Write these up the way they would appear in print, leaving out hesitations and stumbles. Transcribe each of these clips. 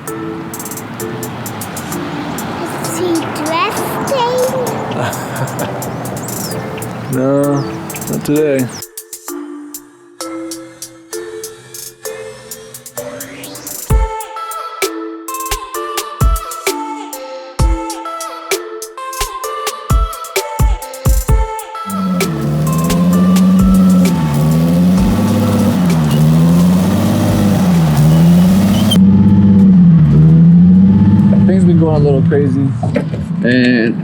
Is he dressing? No, not today. Things been going a little crazy, and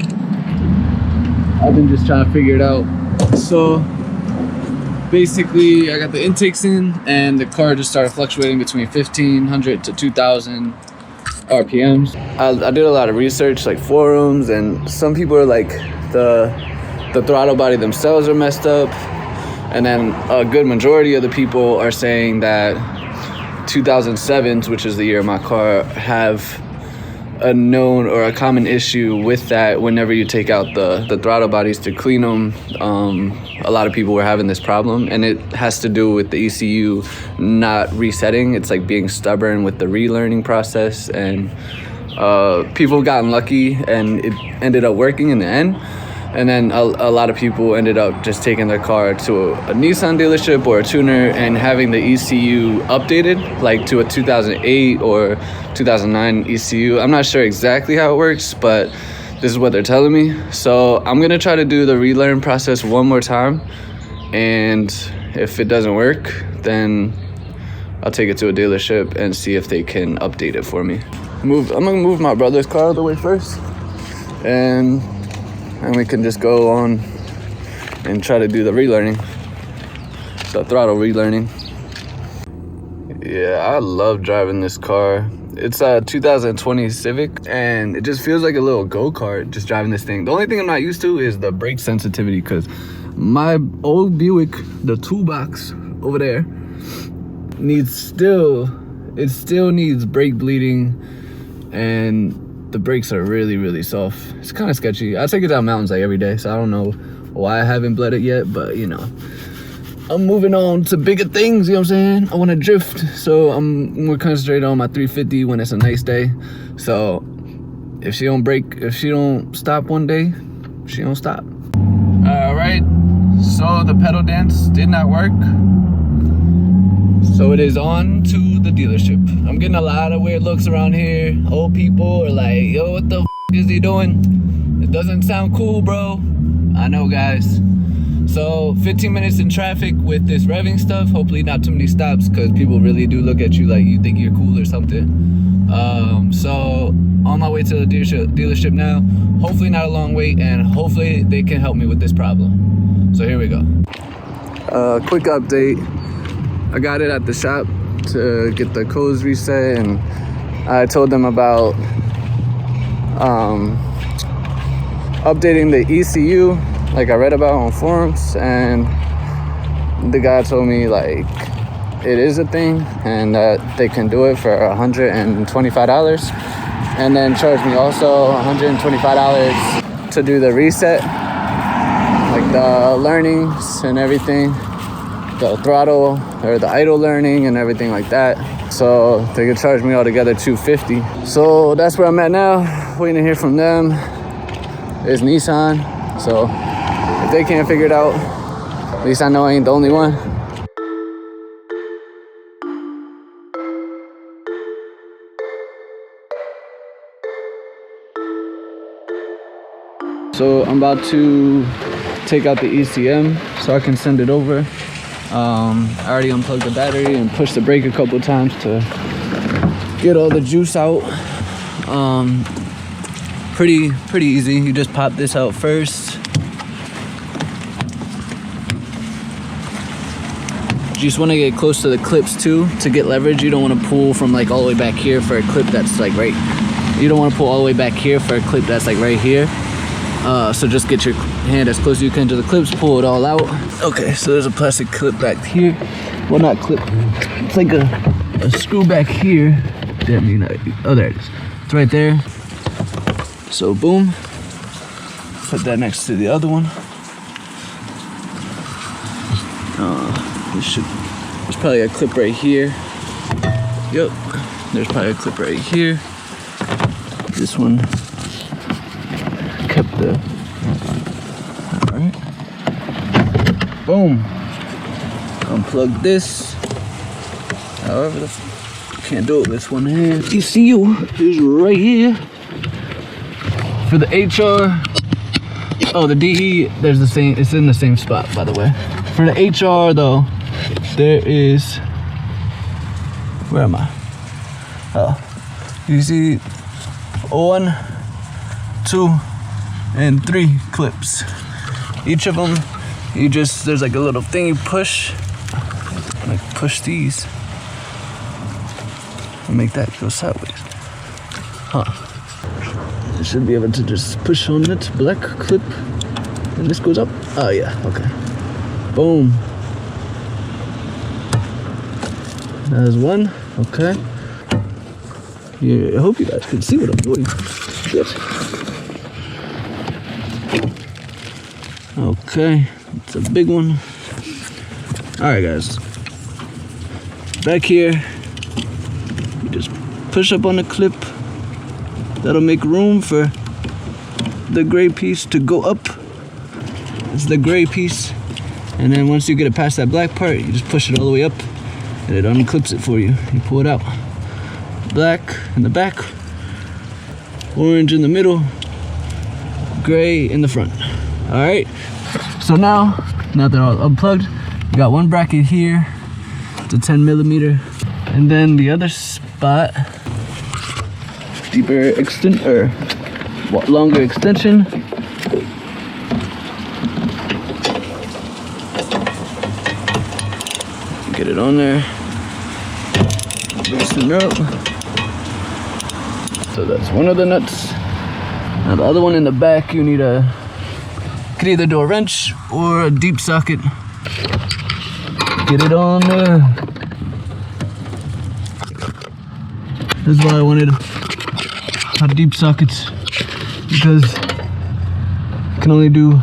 I've been just trying to figure it out. So basically, I got the intakes in, and the car just started fluctuating between 1,500 to 2,000 RPMs. I did a lot of research, like forums, and some people are like the throttle body themselves are messed up, and then a good majority of the people are saying that 2007s, which is the year of my car, have a known or a common issue with that. Whenever you take out the throttle bodies to clean them, a lot of people were having this problem, and it has to do with the ECU not resetting. It's like being stubborn with the relearning process, and people have gotten lucky and it ended up working in the end. And then a lot of people ended up just taking their car to a Nissan dealership or a tuner and having the ECU updated, like to a 2008 or 2009 ECU. I'm not sure exactly how it works, but this is what they're telling me. So I'm gonna try to do the relearn process one more time, and if it doesn't work, then I'll take it to a dealership and see if they can update it for me. I'm gonna move my brother's car out of the way first, and we can just go on and try to do the relearning, the throttle relearning. Yeah, I love driving this car. It's a 2020 Civic, and it just feels like a little go-kart just driving this thing. The only thing I'm not used to is the brake sensitivity, because my old Buick, the toolbox over there, still needs brake bleeding, and the brakes are really, really soft. It's kind of sketchy. I take it down mountains like every day, so I don't know why I haven't bled it yet, but you know, I'm moving on to bigger things, you know what I'm saying? I want to drift, so I'm more concentrated on my 350 when it's a nice day. So if she don't stop one day, she don't stop. All right, so the pedal dance did not work. So it is on to the dealership. I'm getting a lot of weird looks around here. Old people are like, yo, what the f is he doing? It doesn't sound cool, bro. I know, guys. So 15 minutes in traffic with this revving stuff. Hopefully not too many stops, because people really do look at you like you think you're cool or something. So on my way to the dealership now. Hopefully not a long wait, and hopefully they can help me with this problem. So here we go. Quick update. I got it at the shop to get the codes reset, and I told them about updating the ECU, like I read about on forums, and the guy told me like it is a thing and that they can do it for $125, and then charge me also $125 to do the reset, like the learnings and everything, the throttle or the idle learning and everything like that. So they could charge me altogether $250. So that's where I'm at now, waiting to hear from them. It's Nissan, so if they can't figure it out, at least I know I ain't the only one. So I'm about to take out the ECM so I can send it over. I already unplugged the battery and pushed the brake a couple times to get all the juice out. Pretty easy. You just pop this out first. You just want to get close to the clips too to get leverage. You don't want to pull from like all the way back here for a clip that's like right. You don't want to pull all the way back here for a clip that's like right here. So just get your hand as close as you can to the clips, pull it all out. Okay, so there's a plastic clip back here. Well, not clip. It's like a screw back here. Damn, you know. Oh, there it is. It's right there. So boom. Put that next to the other one. There's probably a clip right here. Yep. There's probably a clip right here. This one kept the. All right. Boom. Unplug this. However, can't do it with this one hand. ECU is right here. For the HR, oh, the DE, there's the same. It's in the same spot, by the way. For the HR though, there is. Where am I? Oh, you see 1, 2, and 3 clips. Each of them, there's like a little thing you push, like push these, and make that go sideways. Huh. You should be able to just push on that black clip, and this goes up. Oh yeah, okay. Boom. There's one, okay. Yeah, I hope you guys can see what I'm doing. Shit. Okay, it's a big one. Alright guys. Back here, you just push up on the clip. That'll make room for the gray piece to go up. It's the gray piece. And then once you get it past that black part, you just push it all the way up and it unclips it for you. You pull it out. Black in the back, orange in the middle, gray in the front. All right, so now they're all unplugged, you got one bracket here, it's a 10 millimeter, and then the other spot, deeper longer extension. Get it on there, loosen it up. So that's one of the nuts. Now the other one in the back, you could either do a wrench or a deep socket. Get it on there. This is why I wanted deep sockets, because you can only do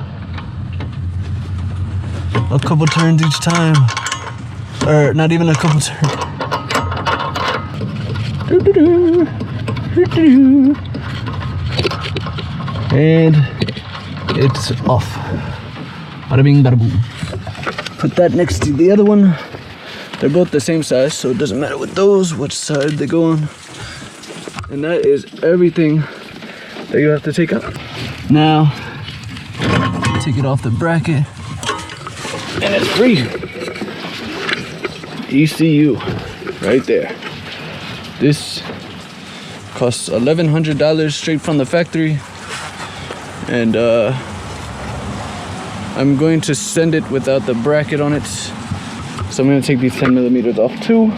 a couple turns each time, or not even a couple turns. And it's off. Bada bing, bada boom. Put that next to the other one. They're both the same size, so it doesn't matter with those which side they go on. And that is everything that you have to take out. Now, take it off the bracket, and it's free. ECU, right there. This costs $1,100 straight from the factory, and I'm going to send it without the bracket on it, so I'm going to take these 10 millimeters off too.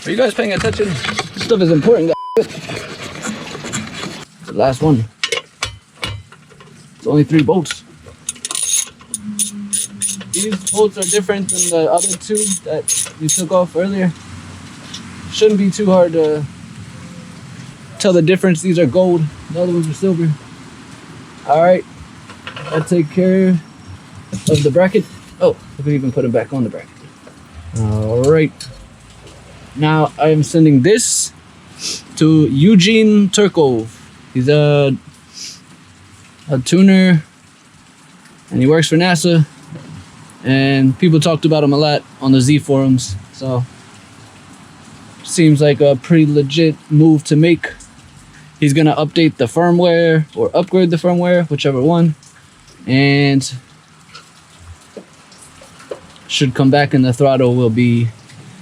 Are you guys paying attention? This stuff is important, guys. The last one. It's only 3 bolts. These bolts are different than the other 2 that we took off earlier. Shouldn't be too hard to tell the difference. These are gold, the other ones are silver. Alright, I'll take care of the bracket. Oh, I can even put it back on the bracket. Alright. Now I am sending this to Eugene Turkov. He's a tuner, and he works for NASA. And people talked about him a lot on the Z forums, so seems like a pretty legit move to make. He's gonna update the firmware or upgrade the firmware, whichever one, and should come back and the throttle will be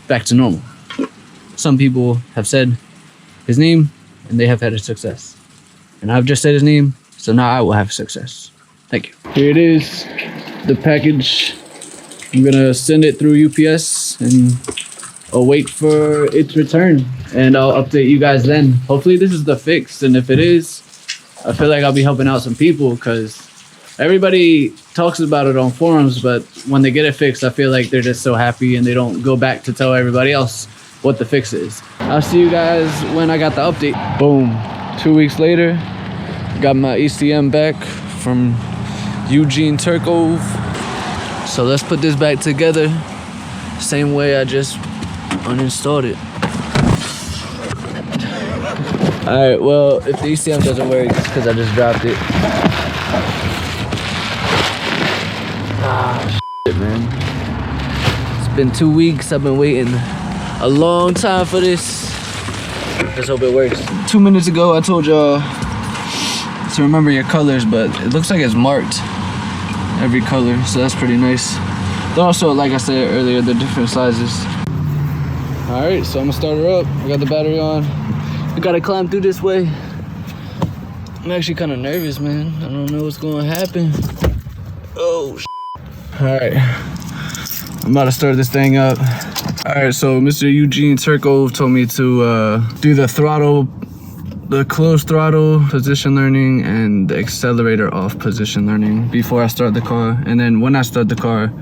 back to normal. Some people have said his name and they have had a success. And I've just said his name, so now I will have success. Thank you. Here it is, the package. I'm gonna send it through UPS and I'll wait for its return, and I'll update you guys then. Hopefully this is the fix, and if it is, I feel like I'll be helping out some people, because everybody talks about it on forums, but when they get it fixed, I feel like they're just so happy and they don't go back to tell everybody else what the fix is. I'll see you guys when I got the update. Boom. 2 weeks later, got my ECM back from Eugene Turkov. So let's put this back together. Same way I just uninstalled it. Alright, well, if the ECM doesn't work, it's because I just dropped it. Ah, shit, man. It's been 2 weeks. I've been waiting a long time for this. Let's hope it works. 2 minutes ago, I told y'all to remember your colors, but it looks like it's marked every color, so that's pretty nice. They're also, like I said earlier, they're different sizes. Alright, so I'm gonna start her up. I got the battery on. I gotta climb through this way. I'm actually kind of nervous, man. I don't know what's gonna happen. Oh, alright. I'm about to start this thing up. Alright, so Mr. Eugene Turkov told me to do the throttle, the closed throttle position learning and the accelerator off position learning before I start the car. And then when I start the car,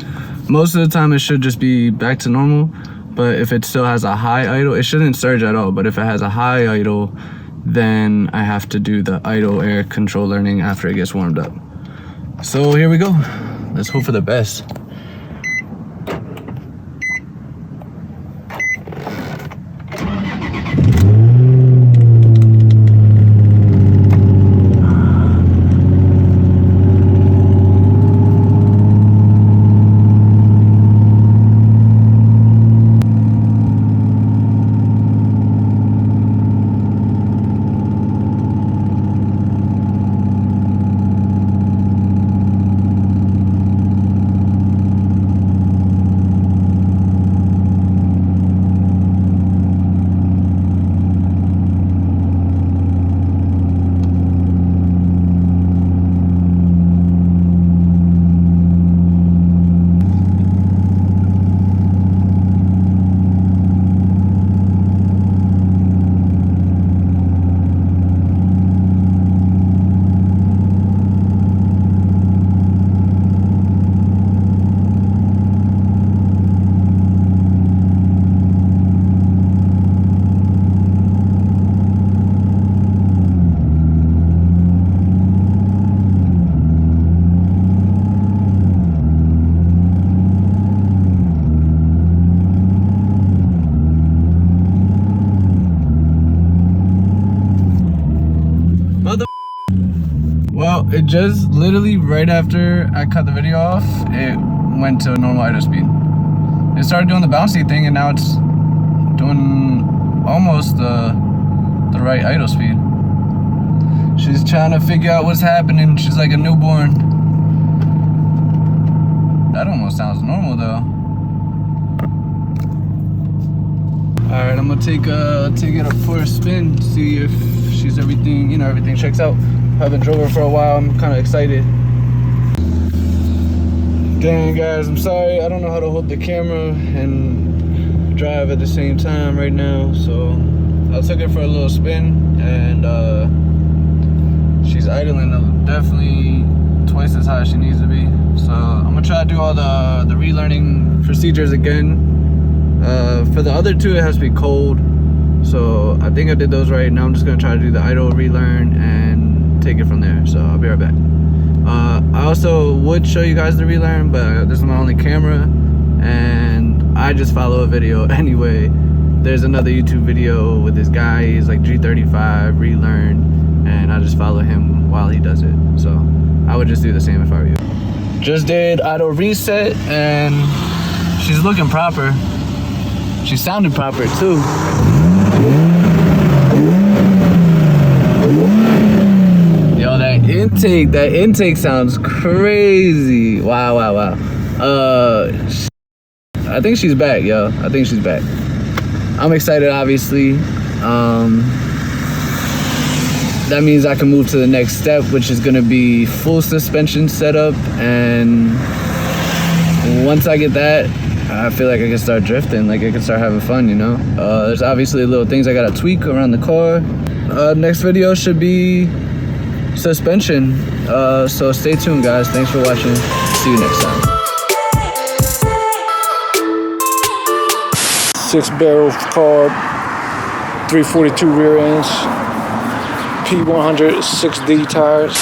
most of the time it should just be back to normal. But if it still has a high idle, it shouldn't surge at all. But if it has a high idle, then I have to do the idle air control learning after it gets warmed up. So here we go. Let's hope for the best. Well, it just literally right after I cut the video off, it went to a normal idle speed. It started doing the bouncy thing, and now it's doing almost the right idle speed. She's trying to figure out what's happening. She's like a newborn. That almost sounds normal though. All right, I'm gonna take it up for a spin, see if she's everything, you know, everything checks out. Haven't drove her for a while. I'm kind of excited. Dang, guys, I'm sorry. I don't know how to hold the camera and drive at the same time right now. So I took her for a little spin, and she's idling definitely twice as high as she needs to be. So I'm gonna try to do all the relearning procedures again. For the other two, it has to be cold. So I think I did those right. Now I'm just gonna try to do the idle relearn and take it from there. So I'll be right back. I also would show you guys the relearn, but this is my only camera and I just follow a video anyway. There's another YouTube video with this guy. He's like G35 relearn, and I just follow him while he does it. So I would just do the same if I were you. Just did idle reset and she's looking proper. She's sounding proper too. Yo, that intake sounds crazy. Wow. I think she's back, yo. I think she's back. I'm excited, obviously. That means I can move to the next step, which is gonna be full suspension setup. And once I get that, I feel like I can start drifting, like I can start having fun, you know? There's obviously little things I gotta tweak around the car. Next video should be suspension. So stay tuned, guys. Thanks for watching. See you next time. 6-barrel carb, 342 rear ends, P100 6D tires.